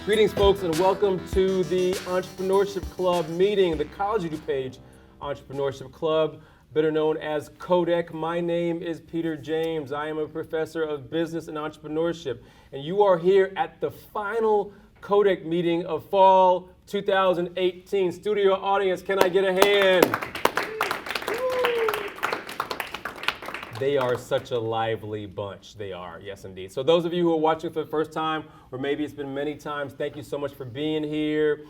Greetings, folks, and welcome to the Entrepreneurship Club meeting, the College of DuPage Entrepreneurship Club, better known as CODEC. My name is Peter James. I am a professor of business and entrepreneurship, and you are here at the final CODEC meeting of fall 2018. Studio audience, can I get a hand? They are such a lively bunch. They are, yes indeed. So those of you who are watching for the first time, or maybe it's been many times, thank you so much for being here.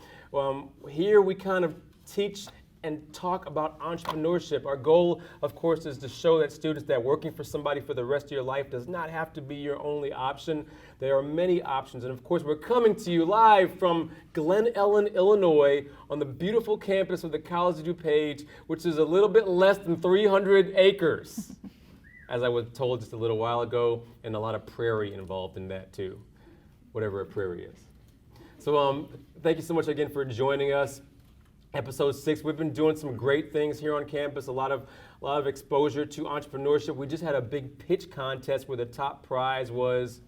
Here we kind of teach and talk about entrepreneurship. Our goal, of course, is to show that students that working for somebody for the rest of your life does not have to be your only option. There are many options. And of course, we're coming to you live from Glen Ellen, Illinois, on the beautiful campus of the College of DuPage, which is a little bit less than 300 acres. As I was told just a little while ago, and a lot of prairie involved in that too, whatever a prairie is. So thank you so much again for joining us. Episode 6, we've been doing some great things here on campus, a lot of exposure to entrepreneurship. We just had a big pitch contest where the top prize was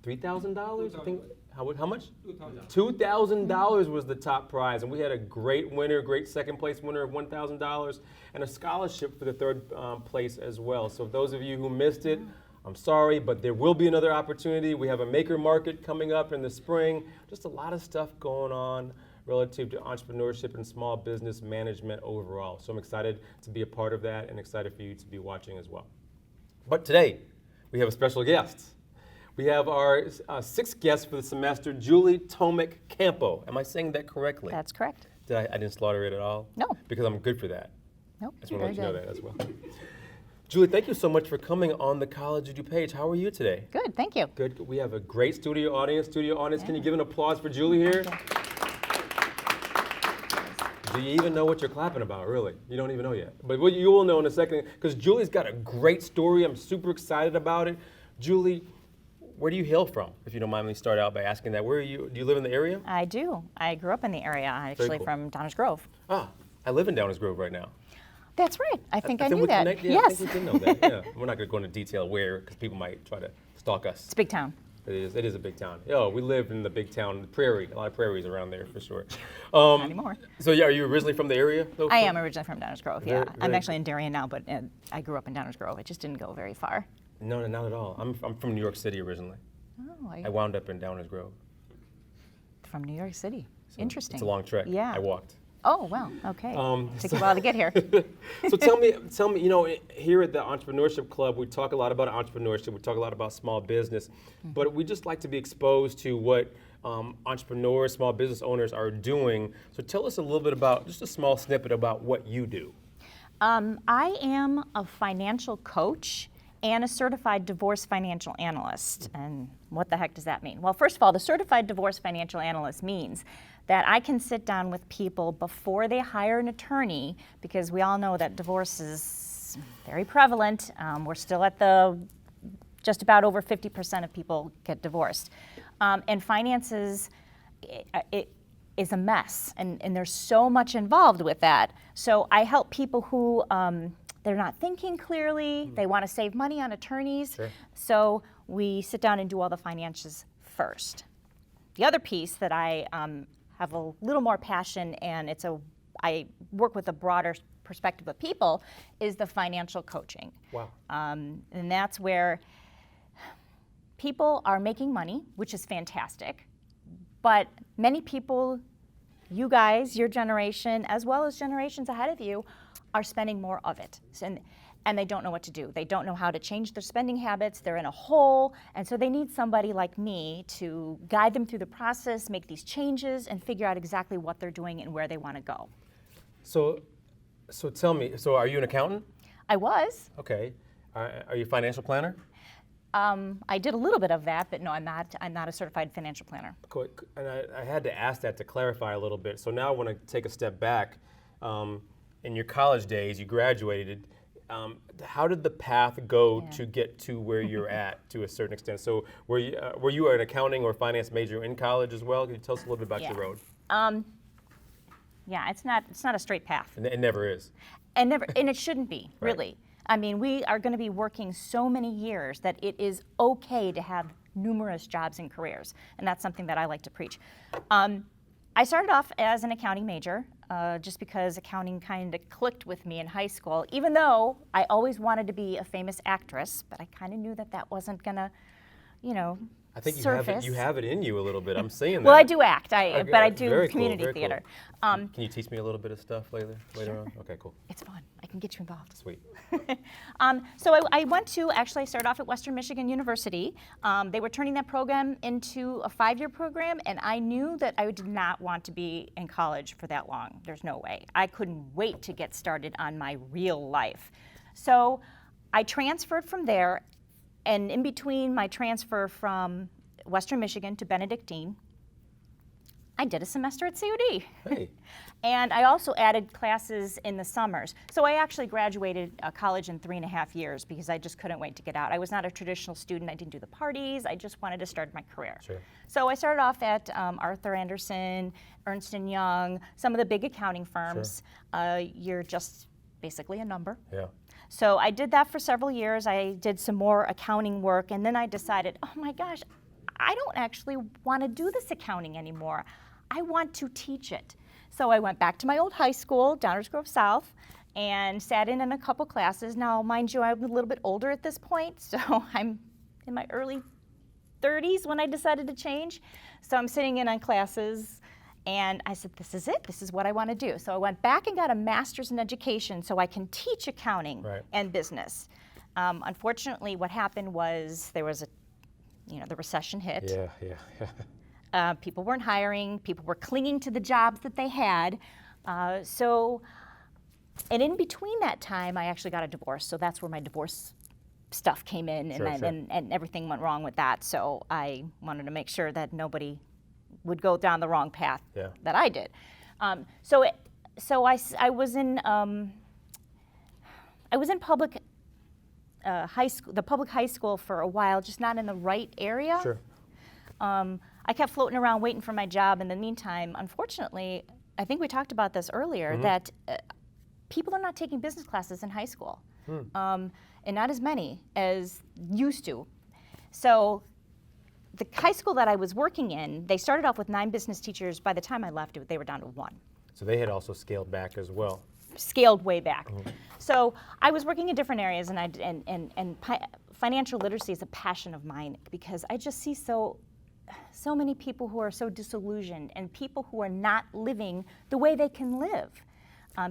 $3,000, I think. How much? $2,000 was the top prize, and we had a great winner, great second place winner of $1,000, and a scholarship for the third place as well. So those of you who missed it, I'm sorry, but there will be another opportunity. We have a maker market coming up in the spring. Just a lot of stuff going on relative to entrepreneurship and small business management overall. So I'm excited to be a part of that and excited for you to be watching as well. But today, we have a special guest. We have our sixth guest for the semester, Julie Tomek Campo. Am I saying that correctly? That's correct. I didn't slaughter it at all? No. Because I'm good for that. Nope. I just want to let you know that as well. Julie, thank you so much for coming on the College of DuPage. How are you today? Good, thank you. Good. We have a great studio audience. Yeah. Can you give an applause for Julie here? Do you even know what you're clapping about, really? You don't even know yet. But you will know in a second, because Julie's got a great story. I'm super excited about it. Julie, where do you hail from, if you don't mind me start out by asking that? Where are you? Do you live in the area? I do. I grew up in the area, actually, cool. From Downers Grove. Ah, I live in Downers Grove right now. That's right. I think I knew that. Yeah, yes. I think we did know that. Yeah. We're not going to go into detail where, because people might try to stalk us. It's a big town. It is a big town. Oh, we live in the big town, the prairie. A lot of prairies around there, for sure. Not anymore. So yeah, are you originally from the area, though? I am originally from Downers Grove, yeah. Very I'm actually in Darien now, but I grew up in Downers Grove. It just didn't go very far. No, not at all. I'm from New York City originally. Oh, I wound up in Downers Grove. From New York City. So interesting. It's a long trek. Yeah. I walked. Oh, well, okay. Took you a while to get here. So tell me, here at the Entrepreneurship Club, we talk a lot about entrepreneurship, we talk a lot about small business, but we just like to be exposed to what entrepreneurs, small business owners are doing. So tell us a little bit about, just a small snippet about what you do. I am a financial coach and a certified divorce financial analyst. And what the heck does that mean? Well, first of all, the certified divorce financial analyst means that I can sit down with people before they hire an attorney, because we all know that divorce is very prevalent. We're still at just about over 50% of people get divorced. And finances, it is a mess, and there's so much involved with that. So I help people who they're not thinking clearly, they want to save money on attorneys, sure. So we sit down and do all the finances first. The other piece that I have a little more passion, and I work with a broader perspective of people, is the financial coaching. Wow. And that's where people are making money, which is fantastic, but many people, you guys, your generation, as well as generations ahead of you, are spending more of it. And they don't know what to do. They don't know how to change their spending habits. They're in a hole. And so they need somebody like me to guide them through the process, make these changes, and figure out exactly what they're doing and where they want to go. So tell me, are you an accountant? I was. Okay. Are you a financial planner? I did a little bit of that, but no, I'm not a certified financial planner. Cool. And I had to ask that to clarify a little bit. So now I want to take a step back. In your college days, you graduated. How did the path go to get to where you're at to a certain extent? So were you an accounting or finance major in college as well? Can you tell us a little bit about your road? Yeah, it's not a straight path. And it never is. And it shouldn't be, Right. really. I mean, we are going to be working so many years that it is okay to have numerous jobs and careers, and that's something that I like to preach. I started off as an accounting major just because accounting kind of clicked with me in high school, even though I always wanted to be a famous actress, but I kind of knew that that wasn't gonna, I think surface. you have it in you a little bit. I'm seeing that. Well, I do act, but I do Very cool, community very cool. theater. Can you teach me a little bit of stuff later on? Okay, cool. It's fun. I can get you involved. Sweet. So I I started off at Western Michigan University. They were turning that program into a 5-year program, and I knew that I did not want to be in college for that long. There's no way. I couldn't wait to get started on my real life. So I transferred from there, and in between my transfer from Western Michigan to Benedictine, I did a semester at COD. Hey. And I also added classes in the summers. So I actually graduated college in 3.5 years because I just couldn't wait to get out. I was not a traditional student. I didn't do the parties. I just wanted to start my career. Sure. So I started off at Arthur Andersen, Ernst & Young, some of the big accounting firms. Sure. You're just basically a number. Yeah. So I did that for several years. I did some more accounting work, and then I decided, oh my gosh, I don't actually want to do this accounting anymore. I want to teach it. So I went back to my old high school, Downers Grove South, and sat in a couple classes. Now, mind you, I'm a little bit older at this point, so I'm in my early 30s when I decided to change. So I'm sitting in on classes, and I said, this is it. This is what I want to do. So I went back and got a master's in education so I can teach accounting and business. Unfortunately, what happened was there was the recession hit. Yeah. People weren't hiring. People were clinging to the jobs that they had. And in between that time, I actually got a divorce. So that's where my divorce stuff came in, and everything went wrong with that. So I wanted to make sure that nobody would go down the wrong path that I did. So I was in public high school, the public high school for a while, just not in the right area. Sure. I kept floating around waiting for my job. In the meantime, unfortunately, I think we talked about this earlier, that people are not taking business classes in high school, and not as many as used to. So the high school that I was working in, they started off with 9 business teachers. By the time I left, they were down to 1. So they had also scaled back as well. Scaled way back. So I was working in different areas, and financial literacy is a passion of mine because I just see so many people who are so disillusioned and people who are not living the way they can live.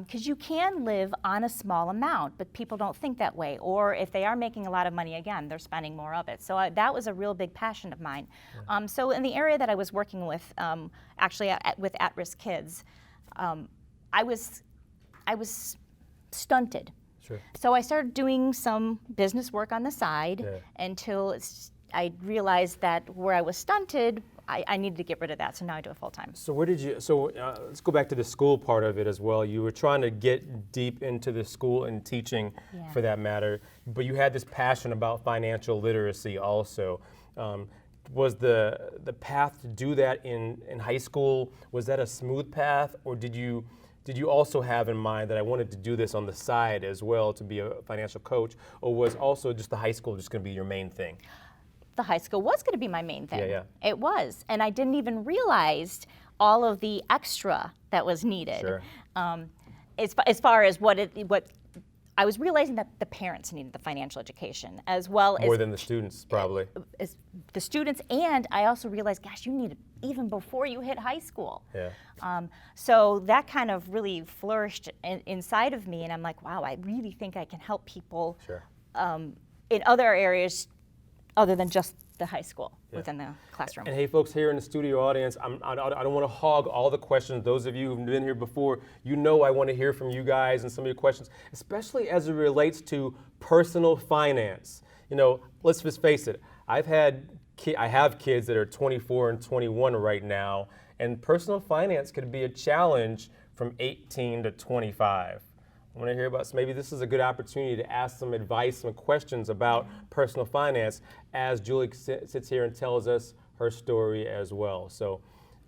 Because you can live on a small amount, but people don't think that way. Or if they are making a lot of money, again, they're spending more of it. So that was a real big passion of mine. So in the area that I was working with, actually with at-risk kids, I was stunted. Sure. So I started doing some business work on the side until I realized that where I was stunted, I needed to get rid of that. So now I do it full time. So let's go back to the school part of it as well. You were trying to get deep into the school and teaching for that matter, but you had this passion about financial literacy also. Was the path to do that in high school, was that a smooth path, or did you also have in mind that I wanted to do this on the side as well to be a financial coach, or was also just the high school just going to be your main thing? The high school was going to be my main thing. Yeah. It was, and I didn't even realize all of the extra that was needed. Sure. As far as what I was realizing that the parents needed the financial education as well more than the students probably. As the students, and I also realized, gosh, you need it even before you hit high school. Yeah. So that kind of really flourished inside of me, and I'm like, wow, I really think I can help people in other areas other than just the high school within the classroom. And hey, folks, here in the studio audience, I don't want to hog all the questions. Those of you who've been here before, I want to hear from you guys and some of your questions, especially as it relates to personal finance. Let's just face it. I have kids that are 24 and 21 right now, and personal finance could be a challenge from 18 to 25. I want to hear about, so maybe this is a good opportunity to ask some advice, some questions about personal finance as Julie sits here and tells us her story as well. So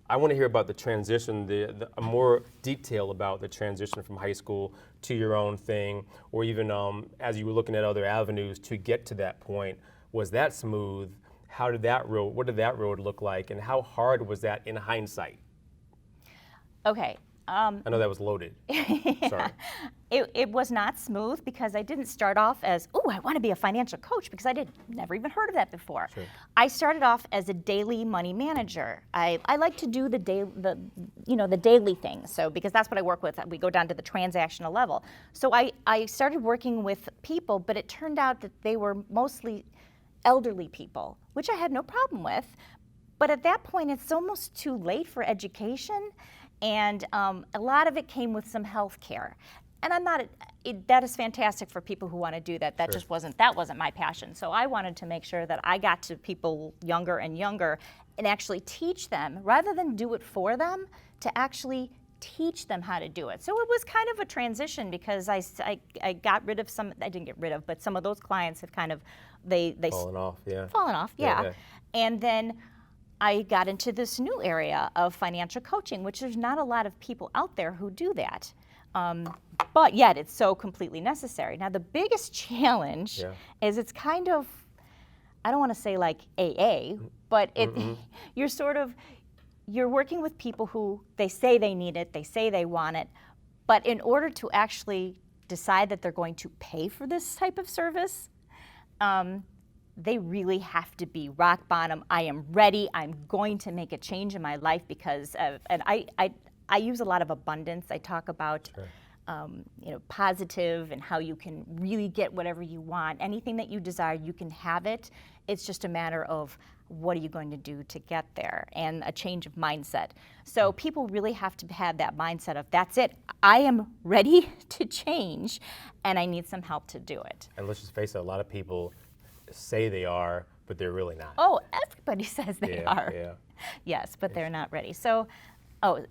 I want to hear about the transition, a more detail about the transition from high school to your own thing, or even as you were looking at other avenues to get to that point. Was that smooth? what did that road look like, and how hard was that in hindsight? Okay. I know that was loaded. Sorry. It was not smooth because I didn't start off as, oh, I want to be a financial coach, because I never even heard of that before. Sure. I started off as a daily money manager. I like to do the daily things. So because that's what I work with, we go down to the transactional level. So I started working with people, but it turned out that they were mostly elderly people, which I had no problem with. But at that point, it's almost too late for education. And a lot of it came with some health care. And that is fantastic for people who want to do that. That just wasn't my passion. So I wanted to make sure that I got to people younger and younger and actually teach them, rather than do it for them, to actually teach them how to do it. So it was kind of a transition, because I got rid of I didn't get rid of, but some of those clients had kind of, they Fallen off, yeah. Fallen off, yeah. And then I got into this new area of financial coaching, which there's not a lot of people out there who do that. But yet it's so completely necessary. Now the biggest challenge is it's kind of, I don't want to say like AA, but you're working with people who they say they need it, they say they want it, but in order to actually decide that they're going to pay for this type of service, they really have to be rock bottom. I am ready. I'm going to make a change in my life because and I use a lot of abundance. I talk about positive and how you can really get whatever you want. Anything that you desire, you can have it. It's just a matter of what are you going to do to get there, and a change of mindset. So people really have to have that mindset of, that's it. I am ready to change, and I need some help to do it. And let's just face it, a lot of people say they are, but they're really not. Oh, everybody says they are. Yeah. Yes, but they're not ready. So, So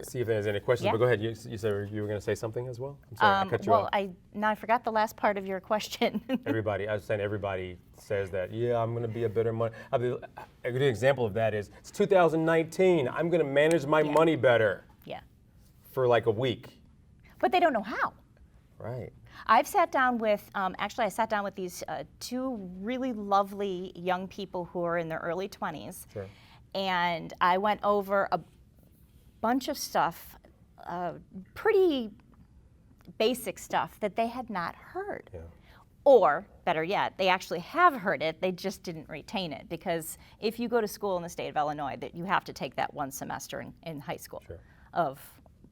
see if there's any questions, but go ahead. You said you were going to say something as well? I'm sorry, I cut you off. I forgot the last part of your question. I was saying everybody says that, I'm going to be a better money. A good example of that is, it's 2019, I'm going to manage my money better. Yeah. For like a week. But they don't know how. Right. I've sat down with, I sat down with these two really lovely young people who are in their early 20s. Sure. And I went over a bunch of stuff, pretty basic stuff that they had not heard. Yeah. Or, better yet, they actually have heard it, they just didn't retain it. Because if you go to school in the state of Illinois, that you have to take that one semester in high school of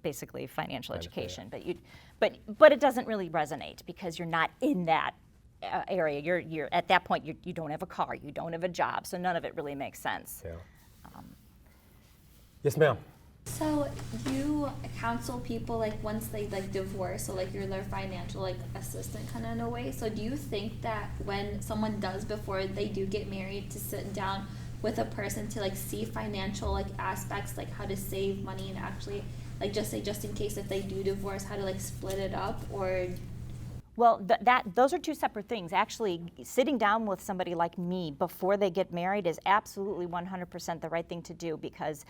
basically financial education. But it doesn't really resonate because you're not in that area. You're at that point, you don't have a car, you don't have a job, so none of it really makes sense. Yeah. Yes, ma'am. So you counsel people like once they like divorce, so like you're their financial like assistant kind of in a way. So do you think that when someone does before they do get married, to sit down with a person to like see financial like aspects, like how to save money and actually like just in case if they do divorce, how to like split it up? Or well, those are two separate things. Actually, sitting down with somebody like me before they get married is absolutely 100% the right thing to do, because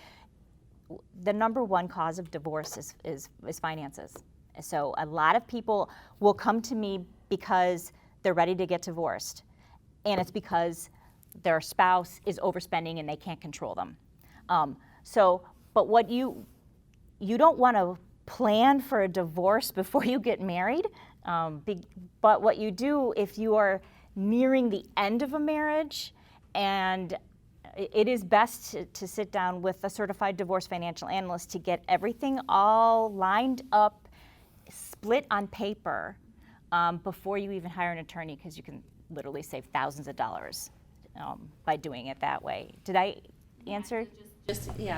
the number one cause of divorce is finances. So a lot of people will come to me because they're ready to get divorced, and it's because their spouse is overspending and they can't control them. But what you don't want to plan for a divorce before you get married, but what you do if you are nearing the end of a marriage, and it is best to sit down with a certified divorce financial analyst to get everything all lined up, split on paper, before you even hire an attorney, because you can literally save thousands of dollars by doing it that way. Did I answer?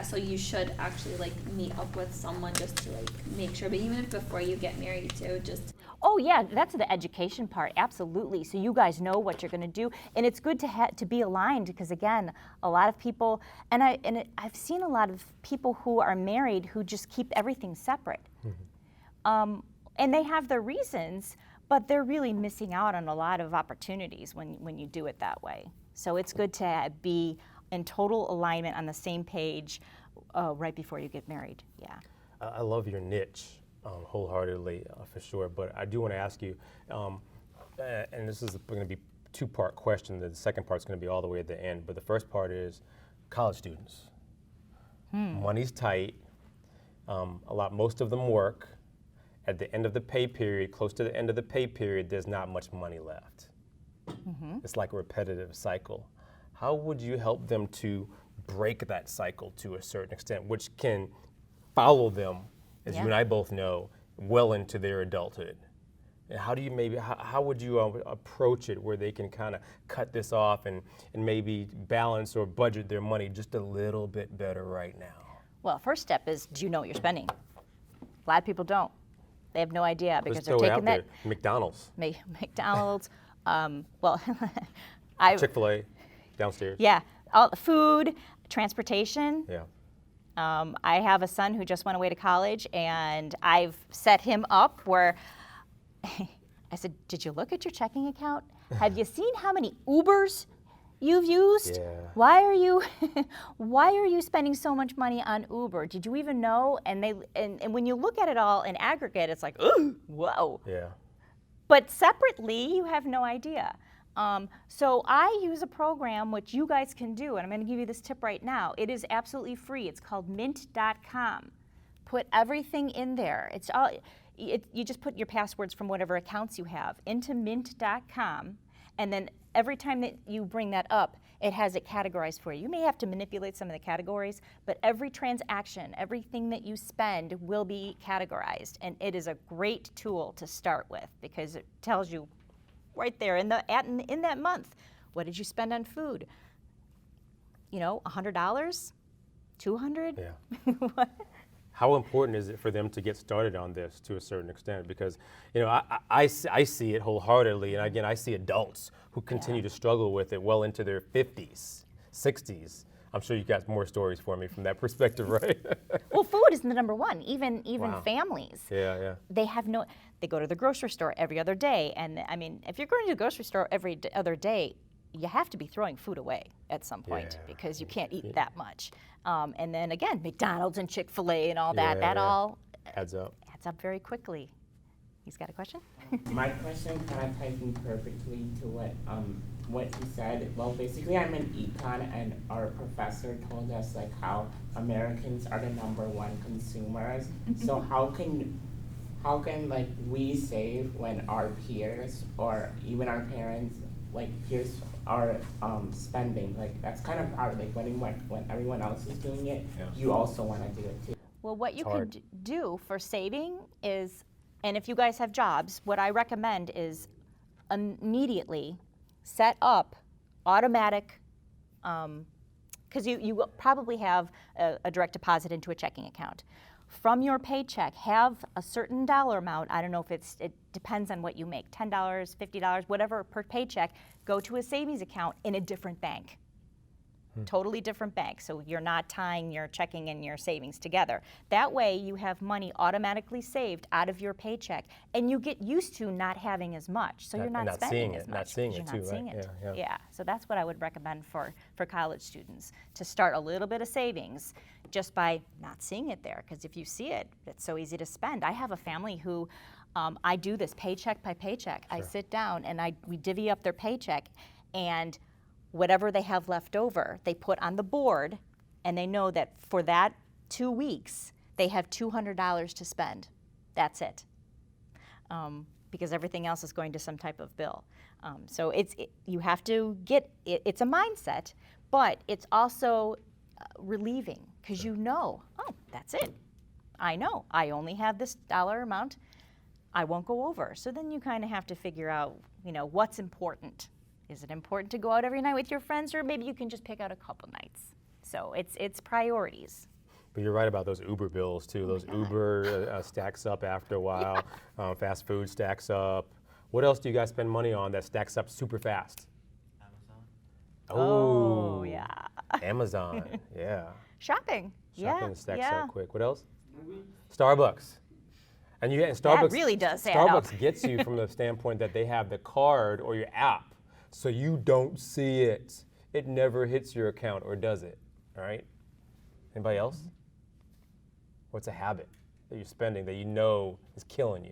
So you should actually like meet up with someone just to like make sure, but even if before you get married too, just. Oh yeah, that's the education part, absolutely. So you guys know what you're going to do, and it's good to be aligned, because again, a lot of people, I've seen a lot of people who are married who just keep everything separate, and they have their reasons, but they're really missing out on a lot of opportunities when you do it that way. So it's good to be in total alignment on the same page right before you get married. Yeah. I love your niche wholeheartedly, for sure. But I do want to ask you, and this is going to be two-part question. The second part's going to be all the way at the end. But the first part is college students. Money's tight. Most of them work. At the end of the pay period, close to the end of the pay period, there's not much money left. It's like a repetitive cycle. How would you help them to break that cycle to a certain extent, which can follow them, as you and I both know, well into their adulthood? And how do you how would you approach it where they can kind of cut this off and maybe balance or budget their money just a little bit better right now? Well, first step is, do you know what you're spending? A lot of people don't. They have no idea because Let's they're throw it taking out that there. McDonald's. McDonald's. Chick-fil-A downstairs. Yeah, all food, transportation. Yeah. I have a son who just went away to college, and I've set him up where I said, "Did you look at your checking account? Have you seen how many Ubers you've used? Yeah. Why are you spending so much money on Uber? Did you even know?" And when you look at it all in aggregate, it's like, "Ooh, whoa." Yeah. But separately, you have no idea. So I use a program which you guys can do, and I'm going to give you this tip right now. It is absolutely free. It's called mint.com. Put everything in there. You just put your passwords from whatever accounts you have into mint.com, and then every time that you bring that up, it has it categorized for you. You may have to manipulate some of the categories, but every transaction, everything that you spend will be categorized, and it is a great tool to start with because it tells you right there in that month, what did you spend on food? $100, $200. Yeah. How important is it for them to get started on this to a certain extent? Because I see it wholeheartedly, and again, I see adults who continue to struggle with it well into their 50s, 60s. I'm sure you got more stories for me from that perspective, right? Well, food is the number one. Even Wow. families. Yeah. They go to the grocery store every other day, and I mean, if you're going to the grocery store every other day, you have to be throwing food away at some point because you can't eat that much. And then again, McDonald's and Chick-fil-A and all that, all adds up very quickly. He's got a question? My question kind of ties in perfectly to what you said. Well, basically, I'm in econ, and our professor told us how Americans are the #1 consumers. So how can we save when our peers or even our parents peers are spending? That's kind of hard. When everyone else is doing it, you also want to do it too. Well, what you can do for saving is, and if you guys have jobs, what I recommend is immediately set up automatic, because you probably have a direct deposit into a checking account. From your paycheck, have a certain dollar amount. I don't know if it depends on what you make, $10, $50, whatever per paycheck, go to a savings account in a different bank. Totally different bank, so you're not tying your checking and your savings together. That way you have money automatically saved out of your paycheck, and you get used to not having as much, so you're not spending as much. Not seeing it too, right? Yeah, so that's what I would recommend for college students, to start a little bit of savings just by not seeing it there, because if you see it, it's so easy to spend. I have a family who, I do this paycheck by paycheck. I sit down and we divvy up their paycheck, and whatever they have left over, they put on the board, and they know that for that 2 weeks, they have $200 to spend. That's it. Because everything else is going to some type of bill. So you have to get it. It's a mindset, but it's also relieving, because oh, that's it. I know I only have this dollar amount. I won't go over. So then you kind of have to figure out, what's important. Is it important to go out every night with your friends, or maybe you can just pick out a couple nights? So it's priorities. But you're right about those Uber bills too. Those Uber stacks up after a while. Fast food stacks up. What else do you guys spend money on that stacks up super fast? Amazon. Oh yeah. Amazon, yeah. Shopping Stacks up quick. What else? Starbucks. And Starbucks that really does add up. Starbucks gets you from the standpoint that they have the card or your app. So you don't see it. It never hits your account, or does it? All right? Anybody else? What's a habit that you're spending that is killing you?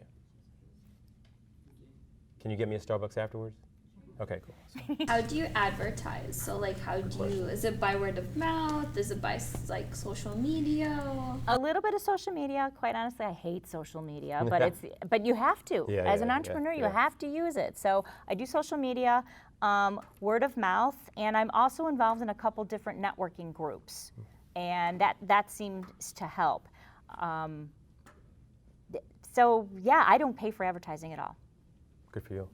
Can you get me a Starbucks afterwards? Okay, cool. How do you advertise? So like, how do you? Is it by word of mouth? Is it by like social media? A little bit of social media. Quite honestly, I hate social media, but you have to. Yeah, As yeah, an yeah, entrepreneur, you yeah. have to use it. So I do social media, word of mouth, and I'm also involved in a couple different networking groups, and that seems to help. So yeah, I don't pay for advertising at all. Good for you.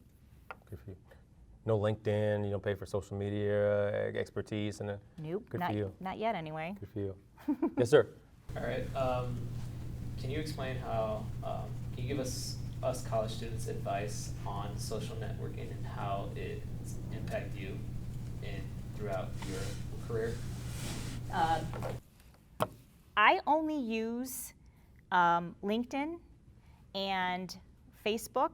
Good for you. No LinkedIn. You don't pay for social media expertise, and Nope, good for you. not yet anyway. Good for you. Yes, sir. All right. Can you explain how? Can you give us college students advice on social networking and how it impacted you throughout your career? I only use LinkedIn and Facebook.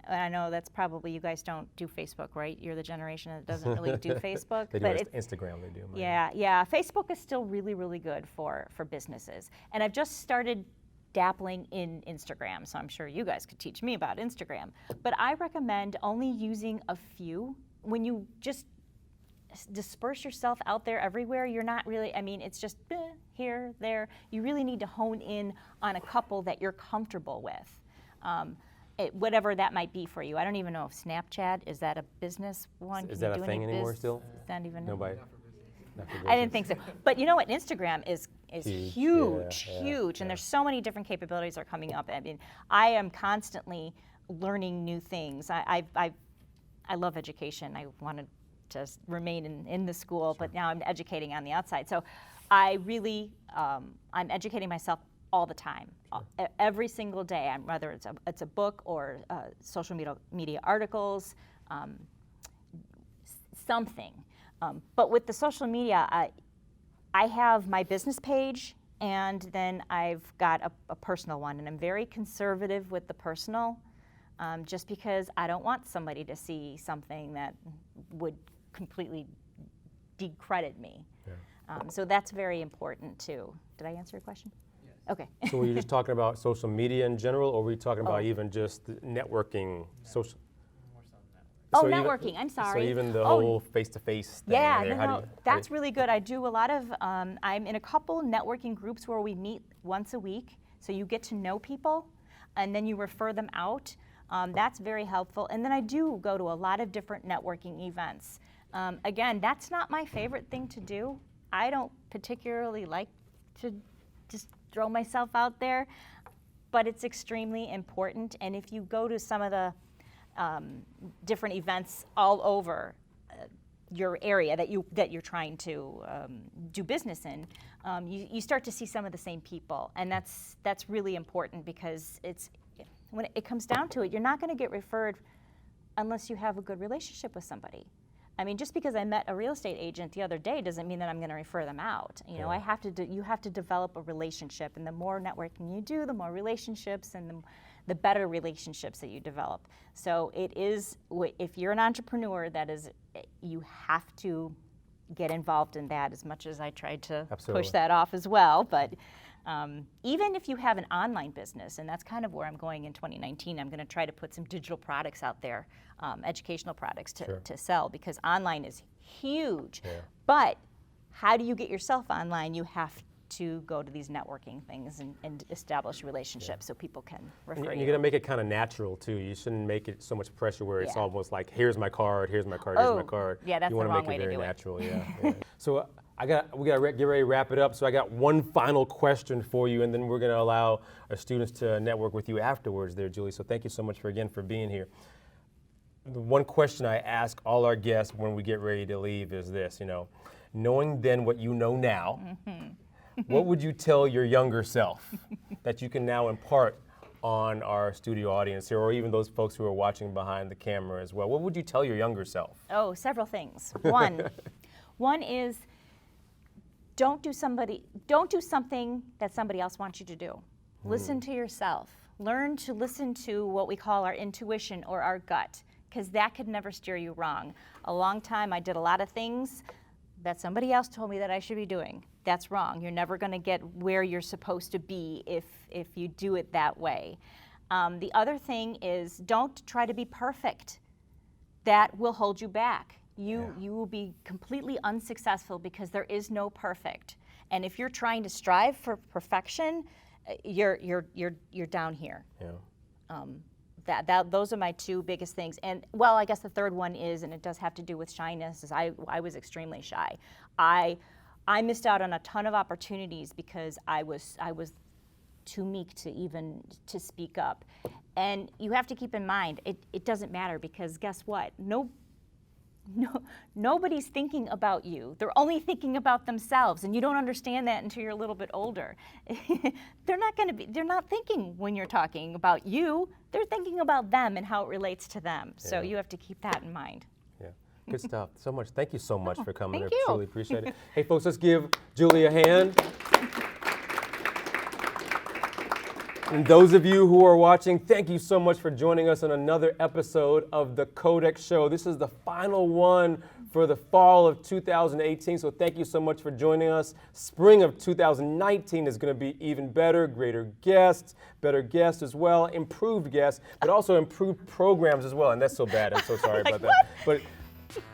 And I know that's probably, you guys don't do Facebook, right? You're the generation that doesn't really do Facebook. They do but Instagram. They do. Yeah. Facebook is still really, really good for businesses. And I've just started dabbling in Instagram, so I'm sure you guys could teach me about Instagram. But I recommend only using a few. When you just disperse yourself out there everywhere, you're not really, I mean, it's just here, there. You really need to hone in on a couple that you're comfortable with. Whatever that might be for you. I don't even know if Snapchat, is that a business one? Is Can that you a do any thing anymore still? It's not even. Nobody. I didn't think so. But you know what? Instagram is huge, Yeah, huge, and there's so many different capabilities are coming up. I mean, I am constantly learning new things. I love education. I wanted to remain in the school, but now I'm educating on the outside. So I really, I'm educating myself all the time, every single day. Whether it's a book or social media articles, something. But with the social media, I have my business page, and then I've got a personal one, and I'm very conservative with the personal, just because I don't want somebody to see something that would completely decredit me. Yeah. So that's very important too. Did I answer your question? Okay. So were you just talking about social media in general, or were you talking about Oh. even just the networking, social? More so than that. Oh, So even- networking. I'm sorry. So even the Oh, whole face-to-face thing. Yeah, there, no, that's really good. I do a lot of, I'm in a couple networking groups where we meet once a week, so you get to know people, and then you refer them out. That's very helpful. And then I do go to a lot of different networking events. Again, that's not my favorite thing to do. I don't particularly like to just throw myself out there, but it's extremely important. And if you go to some of the different events all over your area that you're trying to do business in, you start to see some of the same people, and that's really important, because when it comes down to it, you're not going to get referred unless you have a good relationship with somebody. I mean, just because I met a real estate agent the other day doesn't mean that I'm going to refer them out. You know, you have to develop a relationship, and the more networking you do, the more relationships and the better relationships that you develop. So it is, if you're an entrepreneur, you have to get involved in that, as much as I tried to Absolutely. push that off as well. But even if you have an online business, and that's kind of where I'm going in 2019, I'm going to try to put some digital products out there, educational products to sell, because online is huge. Yeah. But how do you get yourself online? You have to go to these networking things and establish relationships so people can refer And you. you're gonna make it kind of natural too. You shouldn't make it so much pressure where it's Yeah. almost like, here's my card, here's my card, here's my Oh, card. yeah, that's you the wanna wrong make way it to very do it. natural, yeah. So we gotta get ready to wrap it up. So I got one final question for you, and then we're gonna allow our students to network with you afterwards there, Julie. So thank you so much again for being here. The one question I ask all our guests when we get ready to leave is this, knowing then what you know now, what would you tell your younger self that you can now impart on our studio audience here, or even those folks who are watching behind the camera as well? What would you tell your younger self? Oh, several things. One is don't do something that somebody else wants you to do. Listen to yourself. Learn to listen to what we call our intuition or our gut, because that could never steer you wrong. A long time I did a lot of things that somebody else told me that I should be doing. That's wrong. You're never going to get where you're supposed to be if you do it that way. The other thing is, don't try to be perfect. that will hold you back. You will be completely unsuccessful because there is no perfect. And if you're trying to strive for perfection, you're down here. Yeah. Those are my two biggest things. And well, I guess the third one is, and it does have to do with shyness, is I was extremely shy. I missed out on a ton of opportunities because I was too meek to even to speak up. And you have to keep in mind, it doesn't matter, because guess what? Nobody's thinking about you. They're only thinking about themselves, and you don't understand that until you're a little bit older. They're not thinking when you're talking about you. They're thinking about them and how it relates to them. So Yeah. you have to keep that in mind. Yeah. Good stuff. So much. Thank you so much for coming. thank I you. truly appreciate it. Hey, folks, let's give Julie a hand. And those of you who are watching, thank you so much for joining us on another episode of the CODEC Show. This is the final one for the fall of 2018, so thank you so much for joining us. Spring of 2019 is going to be even better, greater guests, better guests as well, improved guests, but also improved programs as well. And that's so bad. I'm so sorry about that. But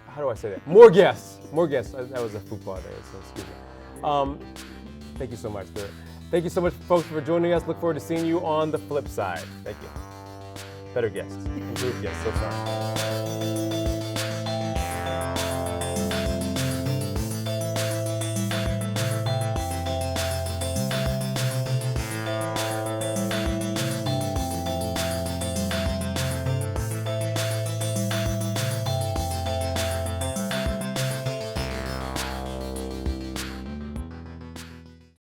how do I say that? More guests. More guests. That was a faux pas there, so excuse me. Thank you so much for it. Thank you so much, folks, for joining us. Look forward to seeing you on the flip side. Thank you. Better guests. Improved guests. So sorry.